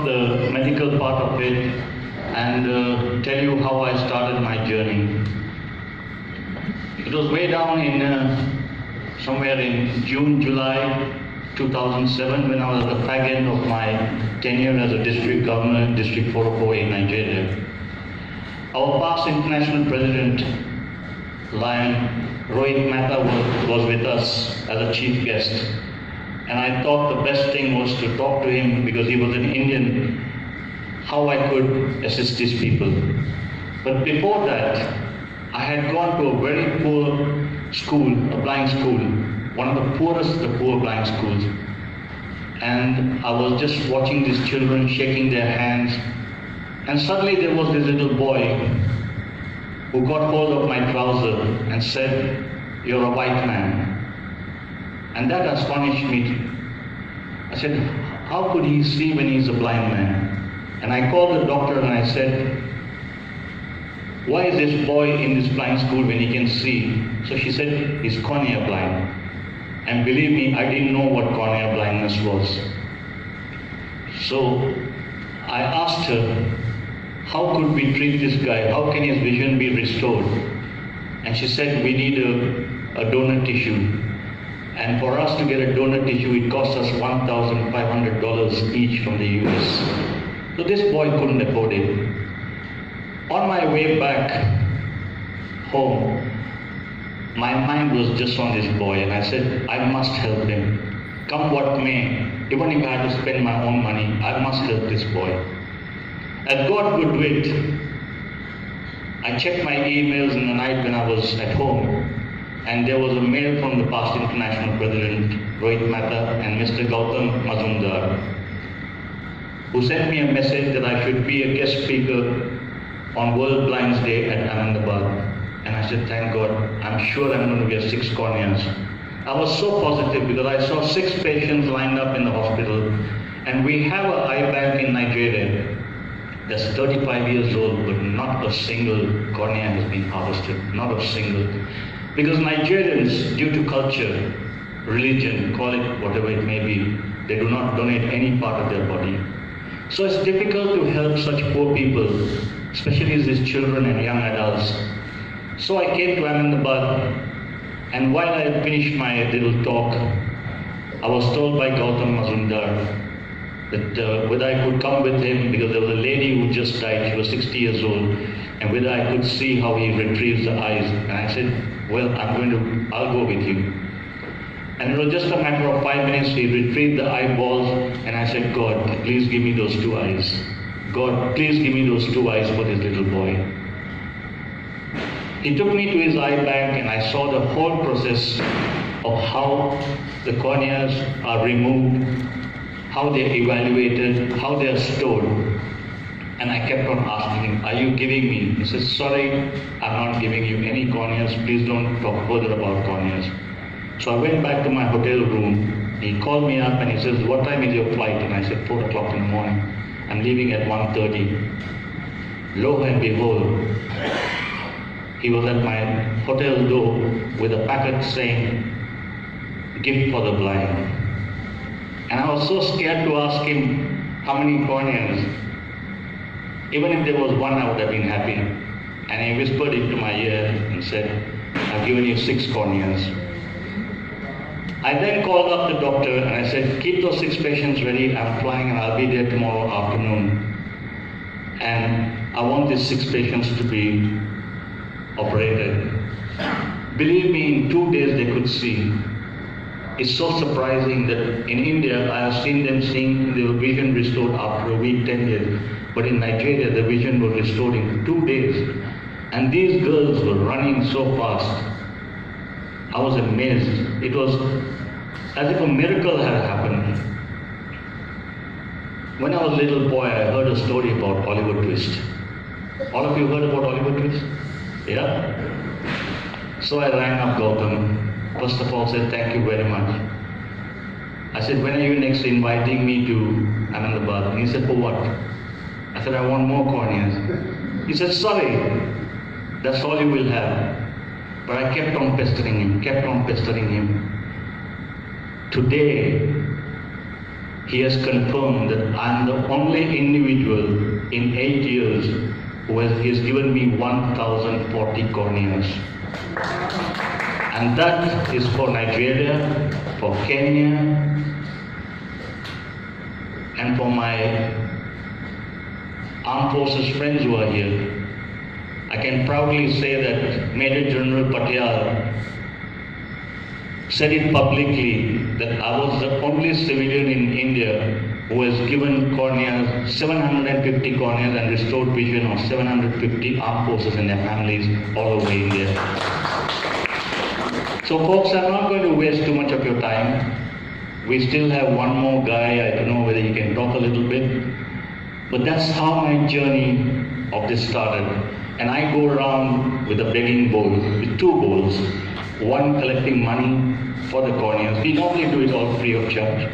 off the medical part of it and tell you how I started my journey. It was way down in somewhere in June, July 2007 when I was at the fag end of my tenure as a district governor in District 404 in Nigeria. Our past international president, Lion Rohit Mehta, was with us as a chief guest. And I thought the best thing was to talk to him because he was an Indian, how I could assist these people. But before that, I had gone to a very poor school, a blind school, one of the poorest of the poor blind schools. And I was just watching these children shaking their hands. And suddenly there was this little boy who got hold of my trouser and said, "You're a white man." And that astonished me. I said, how could he see when he's a blind man? And I called the doctor and I said, why is this boy in this blind school when he can see? So she said, he's cornea blind. And believe me, I didn't know what cornea blindness was. So I asked her, how could we treat this guy? How can his vision be restored? And she said, we need a donor tissue. And for us to get a donor tissue, it cost us $1,500 each from the US. So this boy couldn't afford it. On my way back home, my mind was just on this boy, and I said, I must help him. Come what may, even if I have to spend my own money, I must help this boy. As God would do it, I checked my emails in the night when I was at home, and there was a mail from the past international president, Rohit Mehta, and Mr. Gautam Mazumdar, who sent me a message that I should be a guest speaker on World Blinds Day at Ahmedabad. And I said, thank God, I'm sure I'm going to get 6 corneas. I was so positive because I saw 6 patients lined up in the hospital, and we have an eye bank in Nigeria that's 35 years old, but not a single cornea has been harvested, not a single. Because Nigerians, due to culture, religion, call it whatever it may be, they do not donate any part of their body. So it's difficult to help such poor people, especially these children and young adults. So I came to Ahmedabad, and while I finished my little talk, I was told by Gautam Mazumdar that whether I could come with him because there was a lady who just died, she was 60 years old, and whether I could see how he retrieves the eyes. And I said, well, I'll go with you. And it was just a matter of 5 minutes, he retrieved the eyeballs, and I said, God, please give me those 2 eyes. God, please give me those 2 eyes for this little boy. He took me to his eye bank, and I saw the whole process of how the corneas are removed, how they're evaluated, how they are stored. And I kept on asking him, are you giving me? He says, sorry, I'm not giving you any corneas. Please don't talk further about corneas. So I went back to my hotel room. He called me up and he says, what time is your flight? And I said, 4 o'clock in the morning. I'm leaving at 1:30. Lo and behold, he was at my hotel door with a packet saying, gift for the blind. And I was so scared to ask him how many corneas. Even if there was 1, I would have been happy. And he whispered into my ear and said, I've given you 6 corneas. I then called up the doctor and I said, keep those 6 patients ready. I'm flying and I'll be there tomorrow afternoon. And I want these 6 patients to be operated. Believe me, in 2 days they could see. It's so surprising that in India, I have seen them seeing their vision restored after a week, 10 days. But in Nigeria, the vision was restored in 2 days. And these girls were running so fast. I was amazed. It was as if a miracle had happened. When I was a little boy, I heard a story about Oliver Twist. All of you heard about Oliver Twist? Yeah? So I rang up Gautam. First of all, said, thank you very much. I said, when are you next inviting me to Ahmedabad? And he said, for what? I said, I want more corneas. He said, sorry, that's all you will have. But I kept on pestering him. Today, he has confirmed that I'm the only individual in 8 years who has given me 1,040 corneas. And that is for Nigeria, for Kenya, and for my armed forces friends who are here. I can proudly say that Major General Patel said it publicly that I was the only civilian in India who has given corneas, 750 corneas, and restored vision of 750 armed forces and their families all over India. So folks, I'm not going to waste too much of your time. We still have one more guy. I don't know whether he can talk a little bit. But that's how my journey of this started. And I go around with a begging bowl, with two bowls. One collecting money for the corneas. We normally do it all free of charge.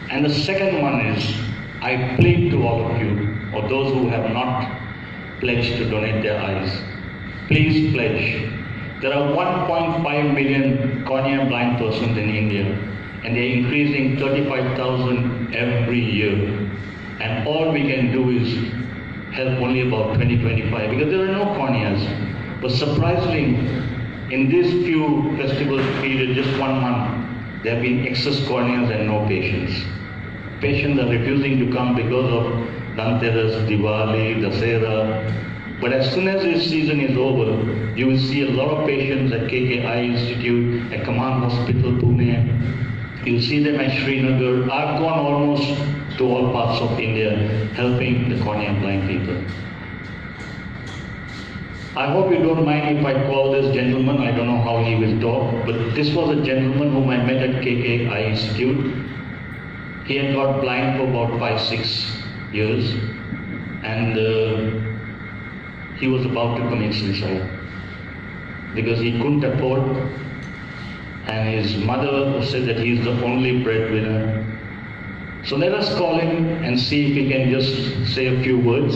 And the second one is, I plead to all of you, or those who have not pledged to donate their eyes, please pledge. There are 1.5 million cornea blind persons in India, and they're increasing 35,000 every year. And all we can do is help only about 2025 because there are no corneas. But surprisingly, in this few festival period, just 1 month, there have been excess corneas and no patients. Patients are refusing to come because of Dhanteras, Diwali, Dasera. But as soon as this season is over, you will see a lot of patients at KKI Institute, at Command Hospital, Pune. You'll see them at Srinagar. I've gone almost to all parts of India helping the cornea blind people. I hope you don't mind if I call this gentleman, I don't know how he will talk, but this was a gentleman whom I met at KKI Institute. He had got blind for about 5-6 years, and he was about to commit suicide because he couldn't afford, and his mother said that he's the only breadwinner. So let us call him and see if he can just say a few words.